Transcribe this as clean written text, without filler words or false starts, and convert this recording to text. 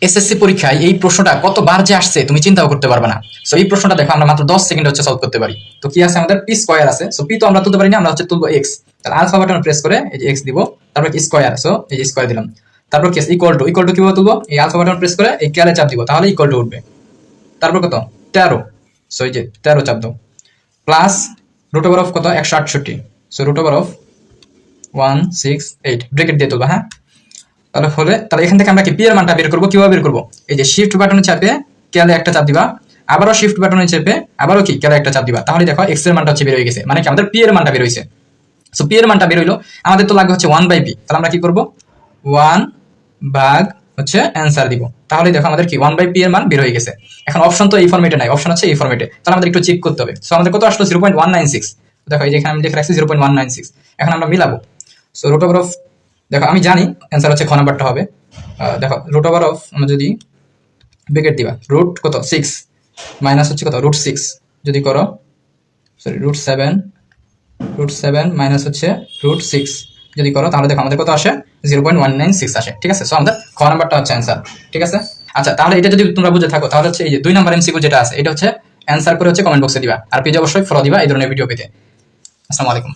SSC পরীক্ষায় এই প্রশ্নটা কতবার যে আসছে তুমি চিন্তাও করতে পারবে না। সো এই প্রশ্নটা দেখো আমরা মাত্র 10 সেকেন্ডে হচ্ছে সলভ করতে পারি। তো কি আছে আমাদের পি স্কয়ার আছে, সো পি তো আমরা তুলতে পারি না, আমরা হচ্ছে তুলবো এক্স। তাহলে আলফা বাটন প্রেস করে এই যে এক্স দিব, তারপর কি স্কয়ার, সো এই যে স্কয়ার দিলাম, তারপর কি ইকুয়াল টু কিভাবে তুলবো, এই আলফা বাটন প্রেস করে এই ক্যালে চাপ দিব, তাহলে ইকুয়াল টু উঠবে। তারপর কত 13, সো এই যে 13 চাপ দাও, প্লাস রুট ওভার অফ কত 168, so root over of 168 bracket দিয়ে তুলবা। হ্যাঁ, তাহলে এখান থেকে আমরা কি পি এর মানটা বের করবো, কিভাবে বের করবো, এই যে শিফট বাটনে চাপে ক্যালে একটা চাপ দিবা, আবারও শিফট বাটনে চেপে আবারও কি ক্যালে একটা চাপ দিবা, তাহলে দেখো এক্স এর মানটা হচ্ছে বের হয়ে গেছে, মানে কি আমাদের পি এর মানটা বের হয়েছে। সো পি এর মানটা বের হইলো, আমাদের তো লাগবে হচ্ছে 1/p, তাহলে আমরা কি করবো 1 ভাগ হচ্ছে অ্যান্সার দিব, তাহলে দেখো আমাদের কি 1/p এর মান বের হয়ে গেছে। এখন অপশন তো এই ফরম্যাটে নাই, অপশন হচ্ছে এই ফরম্যাটে, তাহলে আমাদের একটু চেক করতে হবে। সো আমাদের কত আসলো 0.196, দেখো এই যে এখানে আমি লিখে রাখছি 0.196, এখন আমরা মিলাবো। সো রুট ওভার অফ, দেখো আমি জানি অ্যান্সার হচ্ছে খ নাম্বারটা হবে। দেখো রুট ওভার অফ আমরা যদি ব্র্যাকেট দিবা রুট কত 6 মাইনাস হচ্ছে কত রুট 6, যদি করো সরি রুট 7 মাইনাস হচ্ছে রুট 6 যদি করো, তাহলে দেখো আমাদের কত আসে 0.196 আসে। ঠিক আছে, সো আমাদের খ নাম্বারটা হচ্ছে অ্যান্সার। ঠিক আছে, আচ্ছা তাহলে এটা যদি তোমরা বুঝে থাকো, তাহলে হচ্ছে এই যে 2 নাম্বার এমসিকিউ যেটা আছে এটা হচ্ছে অ্যান্সার করে হচ্ছে কমেন্ট বক্সে দিবা, আর পেজে অবশ্যই ফলো দিবা এই ধরনের ভিডিও পেতে। আসসালামু আলাইকুম।